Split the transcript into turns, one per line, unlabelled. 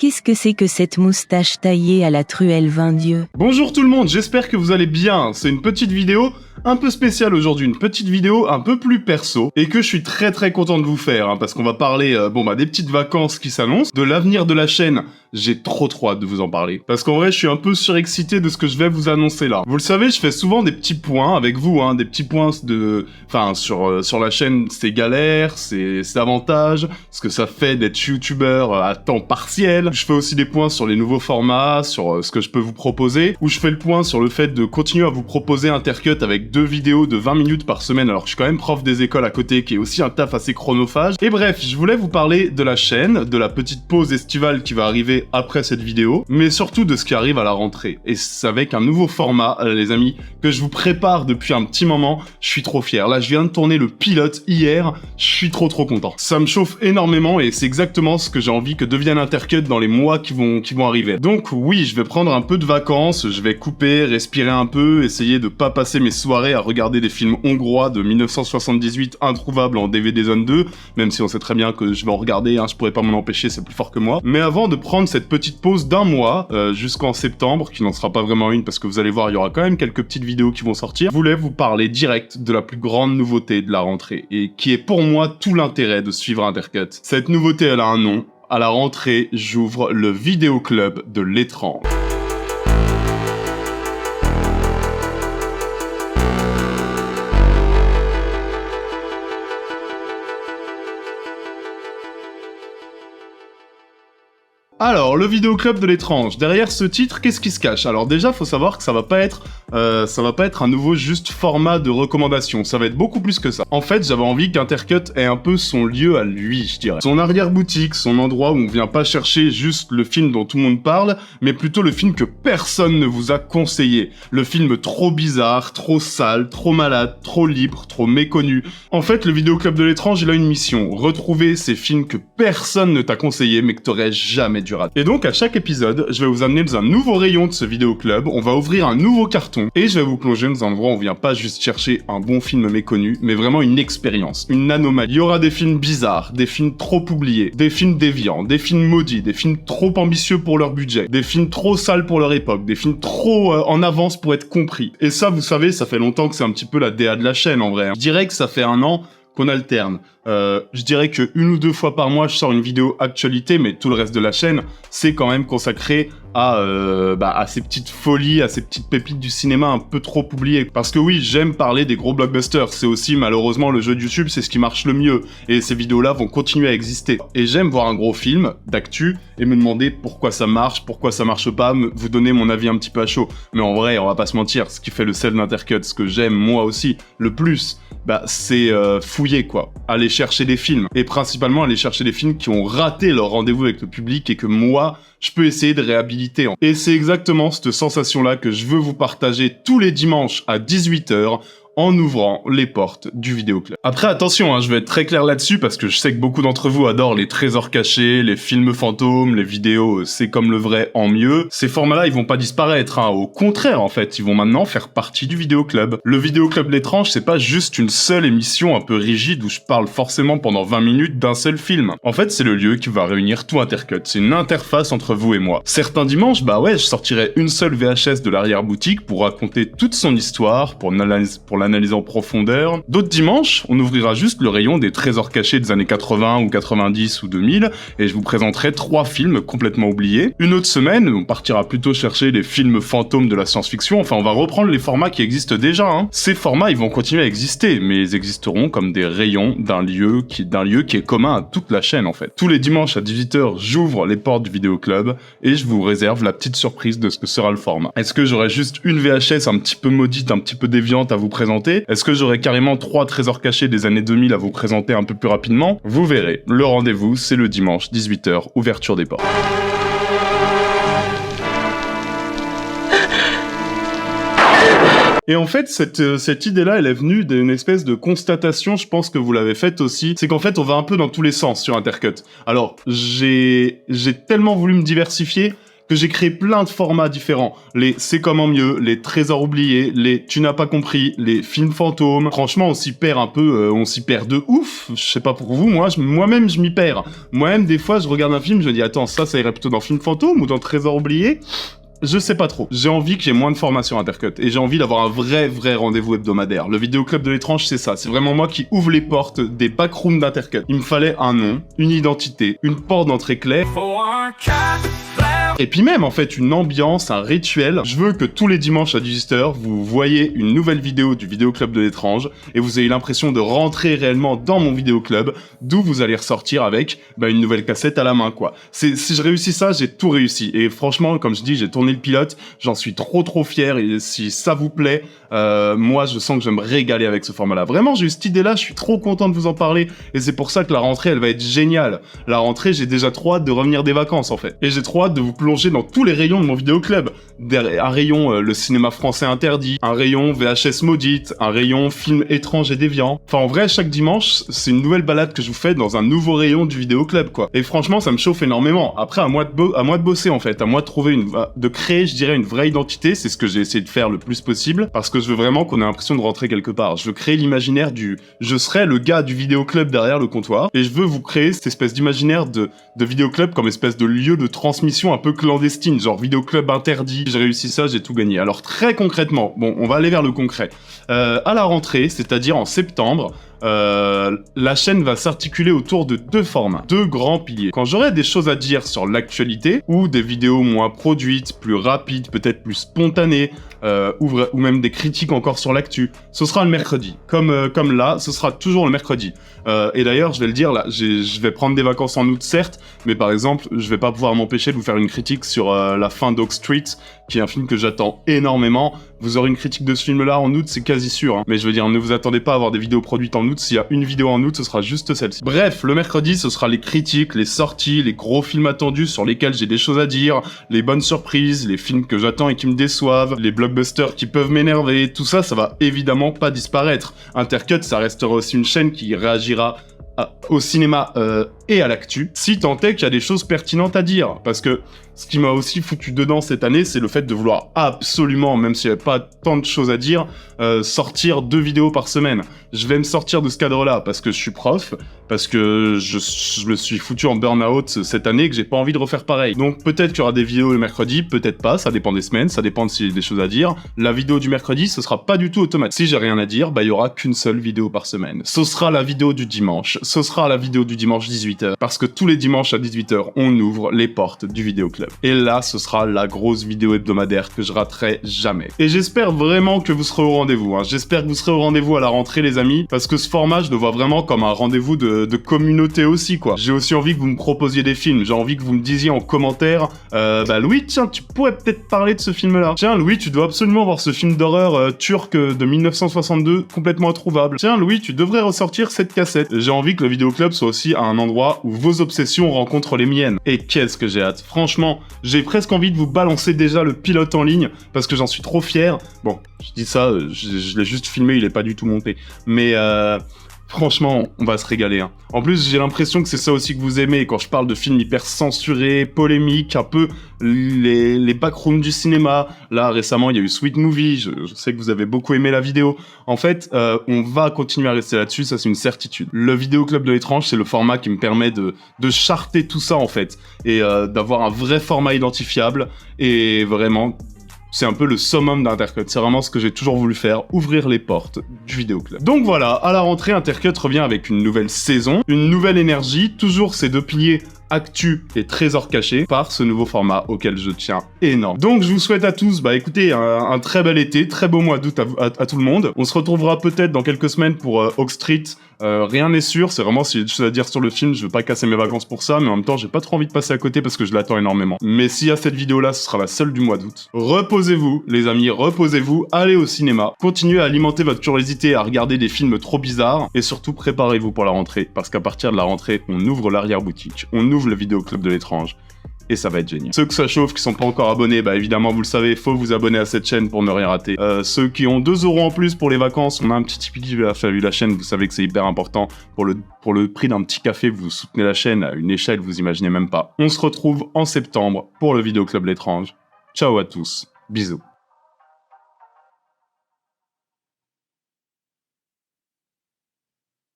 qu'est-ce que c'est que cette moustache taillée à la Truelle Vaindieu?
Bonjour tout le monde, j'espère que vous allez bien. C'est une petite vidéo un peu spéciale aujourd'hui, une petite vidéo un peu plus perso, et que je suis très content de vous faire, hein, parce qu'on va parler des petites vacances qui s'annoncent, de l'avenir de la chaîne. J'ai trop hâte de vous en parler, parce qu'en vrai je suis un peu surexcité de ce que je vais vous annoncer là. Vous le savez, je fais souvent des petits points avec vous, hein, des petits points sur la chaîne, ses galères, ses avantages, ce que ça fait d'être youtubeur à temps partiel. Je fais aussi des points sur les nouveaux formats, sur ce que je peux vous proposer, où je fais le point sur le fait de continuer à vous proposer Intercut avec 2 vidéos de 20 minutes par semaine, alors que je suis quand même prof des écoles à côté, qui est aussi un taf assez chronophage. Et bref, je voulais vous parler de la chaîne, de la petite pause estivale qui va arriver après cette vidéo, mais surtout de ce qui arrive à la rentrée. Et c'est avec un nouveau format, les amis, que je vous prépare depuis un petit moment. Je suis trop fier. Là, je viens de tourner le pilote hier, je suis trop content. Ça me chauffe énormément et c'est exactement ce que j'ai envie que devienne Intercut dans les mois qui vont arriver. Donc oui, je vais prendre un peu de vacances, je vais couper, respirer un peu, essayer de pas passer mes soirées à regarder des films hongrois de 1978 introuvables en DVD Zone 2, même si on sait très bien que je vais en regarder, hein, je pourrais pas m'en empêcher, c'est plus fort que moi. Mais avant de prendre cette petite pause d'un mois, jusqu'en septembre, qui n'en sera pas vraiment une parce que vous allez voir, il y aura quand même quelques petites vidéos qui vont sortir, je voulais vous parler direct de la plus grande nouveauté de la rentrée, et qui est pour moi tout l'intérêt de suivre Intercut. Cette nouveauté, elle a un nom. À la rentrée, j'ouvre le vidéo club de l'étrange. Alors, le vidéoclub de l'étrange. Derrière ce titre, qu'est-ce qui se cache? Alors déjà, faut savoir que ça va pas être un nouveau juste format de recommandation. Ça va être beaucoup plus que ça. En fait, j'avais envie qu'Intercut ait un peu son lieu à lui, je dirais. Son arrière-boutique, son endroit où on vient pas chercher juste le film dont tout le monde parle, mais plutôt le film que personne ne vous a conseillé. Le film trop bizarre, trop sale, trop malade, trop libre, trop méconnu. En fait, le vidéoclub de l'étrange, il a une mission. Retrouver ces films que personne ne t'a conseillé, mais que t'aurais jamais dû rater. Et donc, à chaque épisode, je vais vous amener dans un nouveau rayon de ce vidéoclub, on va ouvrir un nouveau carton, et je vais vous plonger dans un endroit où on vient pas juste chercher un bon film méconnu, mais vraiment une expérience, une anomalie. Il y aura des films bizarres, des films trop oubliés, des films déviants, des films maudits, des films trop ambitieux pour leur budget, des films trop sales pour leur époque, des films trop en avance pour être compris. Et ça, vous savez, ça fait longtemps que c'est un petit peu la DA de la chaîne, en vrai. Je dirais que ça fait 1 an qu'on alterne. Je dirais que 1 ou 2 fois par mois, je sors une vidéo actualité, mais tout le reste de la chaîne, c'est quand même consacré à ces petites folies, à ces petites pépites du cinéma un peu trop oubliées. Parce que oui, j'aime parler des gros blockbusters, c'est aussi malheureusement le jeu de YouTube, c'est ce qui marche le mieux, et ces vidéos-là vont continuer à exister. Et j'aime voir un gros film, d'actu, et me demander pourquoi ça marche pas, vous donner mon avis un petit peu à chaud. Mais en vrai, on va pas se mentir, ce qui fait le sel d'Intercut, ce que j'aime moi aussi, le plus, c'est fouiller quoi, aller chercher des films, et principalement aller chercher des films qui ont raté leur rendez-vous avec le public et que moi, je peux essayer de réhabiliter. Et c'est exactement cette sensation-là que je veux vous partager tous les dimanches à 18h, en ouvrant les portes du vidéoclub. Après, attention, hein, je vais être très clair là-dessus parce que je sais que beaucoup d'entre vous adorent les trésors cachés, les films fantômes, les vidéos c'est comme le vrai en mieux. Ces formats-là, ils vont pas disparaître, hein. Au contraire, en fait, ils vont maintenant faire partie du vidéoclub. Le vidéoclub l'étrange, c'est pas juste une seule émission un peu rigide où je parle forcément pendant 20 minutes d'un seul film. En fait, c'est le lieu qui va réunir tout Intercut. C'est une interface entre vous et moi. Certains dimanches, je sortirai une seule VHS de l'arrière-boutique pour raconter toute son histoire, pour l'analyser en profondeur. D'autres dimanches, on ouvrira juste le rayon des trésors cachés des années 80 ou 90 ou 2000 et je vous présenterai 3 films complètement oubliés. Une autre semaine, on partira plutôt chercher les films fantômes de la science-fiction, enfin on va reprendre les formats qui existent déjà, hein. Ces formats, ils vont continuer à exister, mais ils existeront comme des rayons d'un lieu qui est commun à toute la chaîne en fait. Tous les dimanches à 18h, j'ouvre les portes du vidéoclub et je vous réserve la petite surprise de ce que sera le format. Est-ce que j'aurai juste une VHS un petit peu maudite, un petit peu déviante à vous présenter? Est-ce que j'aurai carrément 3 trésors cachés des années 2000 à vous présenter un peu plus rapidement? Vous verrez. Le rendez-vous, c'est le dimanche, 18h, ouverture des portes. Et en fait, cette idée-là, elle est venue d'une espèce de constatation, je pense que vous l'avez faite aussi, c'est qu'en fait, on va un peu dans tous les sens sur Intercut. Alors, j'ai tellement voulu me diversifier que j'ai créé plein de formats différents. Les C'est comment mieux, les Trésors oubliés, les Tu n'as pas compris, les films fantômes. Franchement, on s'y perd un peu, on s'y perd de ouf. Je sais pas pour vous, moi-même, je m'y perds. Moi-même, des fois, je regarde un film, je me dis, attends, ça irait plutôt dans film fantôme ou dans Trésors oubliés? Je sais pas trop. J'ai envie qu'il y ait moins de formation Intercut et j'ai envie d'avoir un vrai rendez-vous hebdomadaire. Le vidéoclub de l'étrange, c'est ça. C'est vraiment moi qui ouvre les portes des backrooms d'Intercut. Il me fallait un nom, une identité, une porte d'entrée claire. Et puis même, en fait, une ambiance, un rituel. Je veux que tous les dimanches à 18h, vous voyez une nouvelle vidéo du vidéoclub de l'étrange et vous ayez l'impression de rentrer réellement dans mon vidéoclub, d'où vous allez ressortir avec une nouvelle cassette à la main, quoi. Si je réussis ça, j'ai tout réussi. Et franchement, comme je dis, j'ai tourné le pilote, j'en suis trop fier et si ça vous plaît, moi, je sens que je vais me régaler avec ce format-là. Vraiment, j'ai eu cette idée-là, je suis trop content de vous en parler et c'est pour ça que la rentrée, elle va être géniale. La rentrée, j'ai déjà trop hâte de revenir des vacances, en fait. Et j'ai trop hâte de vous plonger dans tous les rayons de mon vidéoclub. Un rayon le cinéma français interdit, un rayon VHS maudite, un rayon film étrange et déviant. Enfin, en vrai, chaque dimanche, c'est une nouvelle balade que je vous fais dans un nouveau rayon du vidéoclub, quoi. Et franchement, ça me chauffe énormément. Après, à moi de bosser, en fait. À moi de trouver de créer, je dirais, une vraie identité. C'est ce que j'ai essayé de faire le plus possible. Parce que je veux vraiment qu'on ait l'impression de rentrer quelque part. Je veux créer l'imaginaire je serai le gars du vidéoclub derrière le comptoir. Et je veux vous créer cette espèce d'imaginaire de vidéoclub comme espèce de lieu de transmission un peu clandestine, genre vidéoclub interdit. J'ai réussi ça, j'ai tout gagné. Alors très concrètement, bon, on va aller vers le concret. À la rentrée, c'est-à-dire en septembre, la chaîne va s'articuler autour de deux formats, deux grands piliers. Quand j'aurai des choses à dire sur l'actualité, ou des vidéos moins produites, plus rapides, peut-être plus spontanées, ou même des critiques encore sur l'actu, ce sera le mercredi. Comme là, ce sera toujours le mercredi. Et d'ailleurs, je vais le dire, là, je vais prendre des vacances en août, certes, mais par exemple, je vais pas pouvoir m'empêcher de vous faire une critique sur la fin d'Oak Street, qui est un film que j'attends énormément. Vous aurez une critique de ce film-là en août, c'est quasi sûr. Hein. Mais je veux dire, ne vous attendez pas à avoir des vidéos produites en août. S'il y a une vidéo en août, ce sera juste celle-ci. Bref, le mercredi, ce sera les critiques, les sorties, les gros films attendus sur lesquels j'ai des choses à dire, les bonnes surprises, les films que j'attends et qui me déçoivent, les blockbusters qui peuvent m'énerver. Tout ça, ça va évidemment pas disparaître. Intercut, ça restera aussi une chaîne qui réagira au cinéma et à l'actu, si tant est qu'il y a des choses pertinentes à dire. Parce que ce qui m'a aussi foutu dedans cette année, c'est le fait de vouloir absolument, même s'il n'y avait pas tant de choses à dire, sortir 2 vidéos par semaine. Je vais me sortir de ce cadre-là, parce que je suis prof, parce que je me suis foutu en burn-out cette année, que j'ai pas envie de refaire pareil. Donc peut-être qu'il y aura des vidéos le mercredi, peut-être pas, ça dépend des semaines, ça dépend de s'il y a des choses à dire. La vidéo du mercredi, ce sera pas du tout automatique. Si j'ai rien à dire, il y aura qu'une seule vidéo par semaine. Ce sera la vidéo du dimanche. Ce sera la vidéo du dimanche 18h. Parce que tous les dimanches à 18h, on ouvre les portes du vidéoclub. Et là, ce sera la grosse vidéo hebdomadaire que je raterai jamais. Et j'espère vraiment que vous serez au rendez-vous. Hein. J'espère que vous serez au rendez-vous à la rentrée, les amis. Parce que ce format, je le vois vraiment comme un rendez-vous de communauté aussi, quoi. J'ai aussi envie que vous me proposiez des films. J'ai envie que vous me disiez en commentaire, Louis, tiens, tu pourrais peut-être parler de ce film-là. Tiens, Louis, tu dois absolument voir ce film d'horreur turc de 1962, complètement introuvable. Tiens, Louis, tu devrais ressortir cette cassette. J'ai envie que le vidéoclub soit aussi à un endroit où vos obsessions rencontrent les miennes. Et qu'est-ce que j'ai hâte. Franchement, j'ai presque envie de vous balancer déjà le pilote en ligne, parce que j'en suis trop fier. Bon, je dis ça, je l'ai juste filmé, il est pas du tout monté. Mais franchement, on va se régaler. Hein. En plus, j'ai l'impression que c'est ça aussi que vous aimez, quand je parle de films hyper censurés, polémiques, un peu les backrooms du cinéma. Là, récemment, il y a eu Sweet Movie, je sais que vous avez beaucoup aimé la vidéo. En fait, on va continuer à rester là-dessus, ça c'est une certitude. Le vidéoclub de l'étrange, c'est le format qui me permet de charter tout ça, en fait, et d'avoir un vrai format identifiable, et vraiment... C'est un peu le summum d'Intercut, c'est vraiment ce que j'ai toujours voulu faire, ouvrir les portes du vidéoclub. Donc voilà, à la rentrée, Intercut revient avec une nouvelle saison, une nouvelle énergie, toujours ces deux piliers actu et trésors cachés par ce nouveau format auquel je tiens énorme. Donc je vous souhaite à tous, écoutez, un très bel été, très beau mois d'août à tout le monde. On se retrouvera peut-être dans quelques semaines pour Oak Street. Rien n'est sûr, c'est vraiment s'il y a des choses à dire sur le film, je veux pas casser mes vacances pour ça, mais en même temps j'ai pas trop envie de passer à côté parce que je l'attends énormément. Mais s'il y a cette vidéo là, ce sera la seule du mois d'août. Reposez-vous les amis, reposez-vous, allez au cinéma, continuez à alimenter votre curiosité à regarder des films trop bizarres, et surtout préparez-vous pour la rentrée, parce qu'à partir de la rentrée, on ouvre l'arrière-boutique, on ouvre le vidéoclub de l'étrange. et ça va être génial. Ceux que ça chauffe, qui sont pas encore abonnés, bah évidemment vous le savez, faut vous abonner à cette chaîne pour ne rien rater. Ceux qui ont 2 € en plus pour les vacances, on a un petit Tipeee vu la chaîne, vous savez que c'est hyper important. Pour le prix d'un petit café, vous soutenez la chaîne à une échelle, vous imaginez même pas. On se retrouve en septembre pour le Vidéo Club L'Étrange. Ciao à tous, bisous.